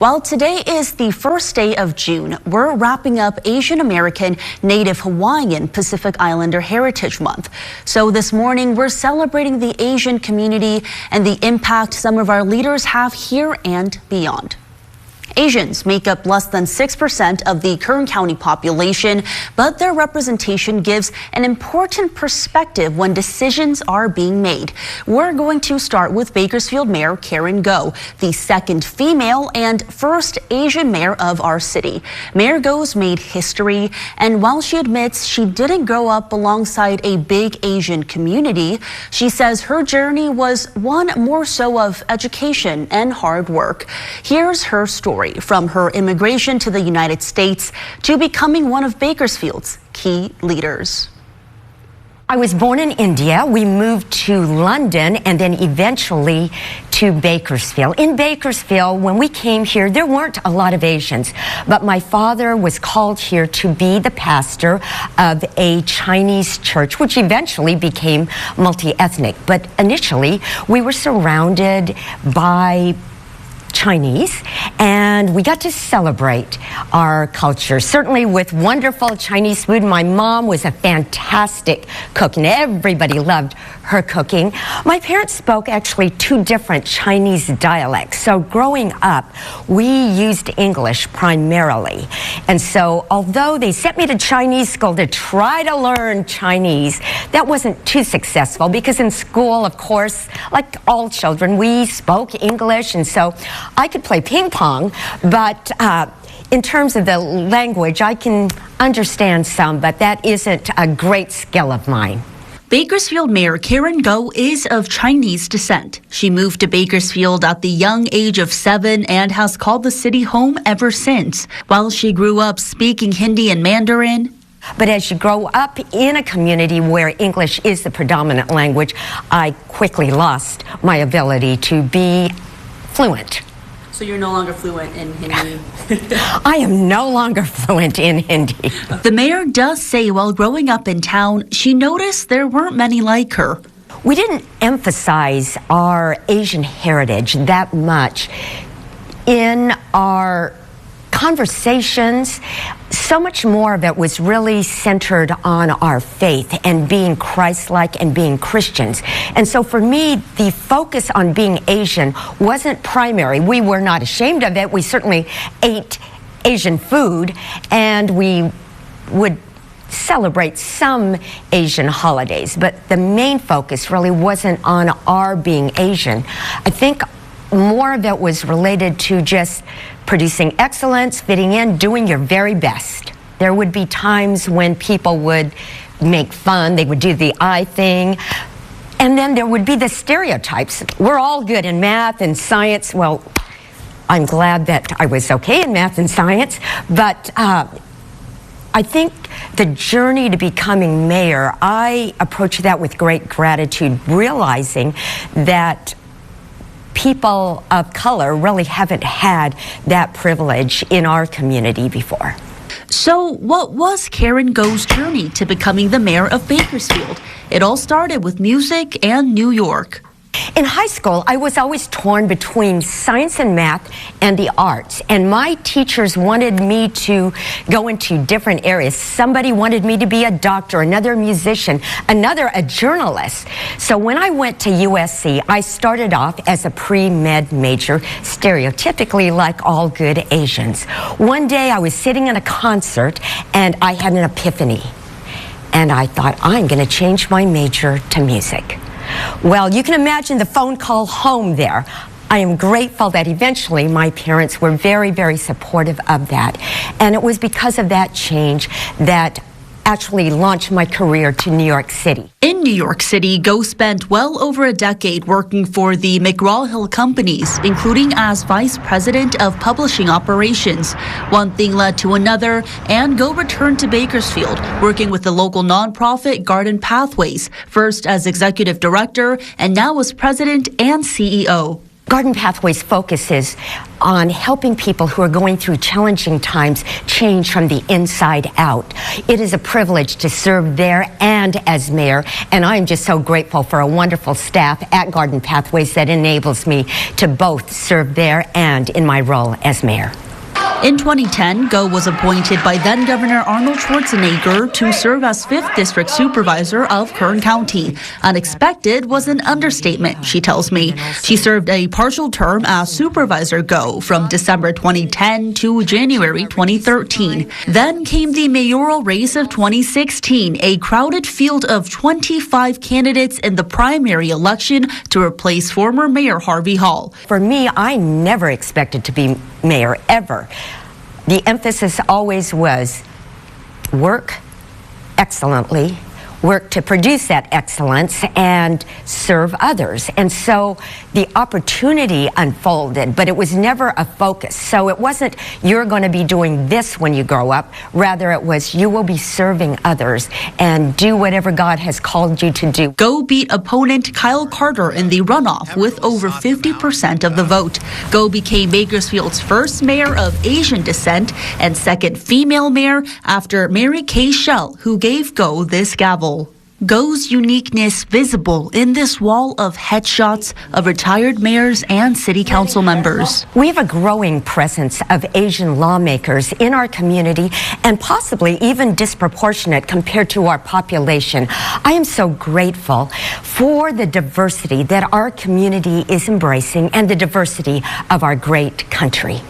While today is the first day of June, we're wrapping up Asian American, Native Hawaiian, Pacific Islander Heritage Month. So this morning, we're celebrating the Asian community and the impact some of our leaders have here and beyond. Asians make up less than 6% of the Kern County population, but their representation gives an important perspective when decisions are being made. We're going to start with Bakersfield Mayor Kern, the second female and first Asian mayor of our city. Mayor Go's made history, and while she admits she didn't grow up alongside a big Asian community, she says her journey was one more so of education and hard work. Here's her story. From her immigration to the United States to becoming one of Bakersfield's key leaders. I was born in India. We moved to London and then eventually to Bakersfield. In Bakersfield, when we came here, there weren't a lot of Asians, but my father was called here to be the pastor of a Chinese church, which eventually became multi-ethnic. But initially, we were surrounded by Chinese, and we got to celebrate our culture, certainly with wonderful Chinese food. My mom was a fantastic cook, and everybody loved her cooking. My parents spoke actually two different Chinese dialects, so growing up, we used English primarily. And so, although they sent me to Chinese school to try to learn Chinese, that wasn't too successful because in school, of course, like all children, we spoke English, and so I could play ping pong, but in terms of the language, I can understand some, but that isn't a great skill of mine. Bakersfield Mayor Kern Go is of Chinese descent. She moved to Bakersfield at the young age of 7 and has called the city home ever since. While she grew up speaking Hindi and Mandarin, but as you grow up in a community where English is the predominant language, I quickly lost my ability to be fluent. So you're no longer fluent in Hindi? I am no longer fluent in Hindi. The mayor does say while growing up in town, she noticed there weren't many like her. We didn't emphasize our Asian heritage that much in our conversations. So much more of it was really centered on our faith and being Christ-like and being Christians. And so for me, the focus on being Asian wasn't primary. We were not ashamed of it. We certainly ate Asian food, and we would celebrate some Asian holidays. But the main focus really wasn't on our being Asian. I think more of it was related to just producing excellence, fitting in, doing your very best. There would be times when people would make fun, they would do the eye thing, and then there would be the stereotypes. We're all good in math and science. Well, I'm glad that I was okay in math and science, but I think the journey to becoming mayor, I approached that with great gratitude, realizing that people of color really haven't had that privilege in our community before. So what was Kern Go's journey to becoming the mayor of Bakersfield? It all started with music and New York. In high school, I was always torn between science and math and the arts, and my teachers wanted me to go into different areas. Somebody wanted me to be a doctor, another a musician, another a journalist. So when I went to USC, I started off as a pre-med major, stereotypically like all good Asians. One day I was sitting in a concert and I had an epiphany, and I thought, I'm going to change my major to music. Well, you can imagine the phone call home there. I am grateful that eventually my parents were very, very supportive of that. And it was because of that change that actually launched my career to New York City. In New York City, Go spent well over a decade working for the McGraw-Hill companies, including as vice president of publishing operations. One thing led to another, and Go returned to Bakersfield, working with the local nonprofit Garden Pathways, first as executive director and now as president and CEO. Garden Pathways focuses on helping people who are going through challenging times change from the inside out. It is a privilege to serve there and as mayor, and I'm just so grateful for a wonderful staff at Garden Pathways that enables me to both serve there and in my role as mayor. In 2010, Go was appointed by then-Governor Arnold Schwarzenegger to serve as 5th District Supervisor of Kern County. Unexpected was an understatement, she tells me. She served a partial term as Supervisor Go from December 2010 to January 2013. Then came the mayoral race of 2016, a crowded field of 25 candidates in the primary election to replace former Mayor Harvey Hall. For me, I never expected to be mayor, ever. The emphasis always was work excellently, work to produce that excellence, and serve others. And so the opportunity unfolded, but it was never a focus. So it wasn't, you're going to be doing this when you grow up. Rather, it was, you will be serving others and do whatever God has called you to do. Go beat opponent Kyle Carter in the runoff with over 50% of the vote. Go became Bakersfield's first mayor of Asian descent and second female mayor after Mary Kay Shell, who gave Go this gavel. Go's uniqueness visible in this wall of headshots of retired mayors and city council members. We have a growing presence of Asian lawmakers in our community, and possibly even disproportionate compared to our population. I am so grateful for the diversity that our community is embracing and the diversity of our great country.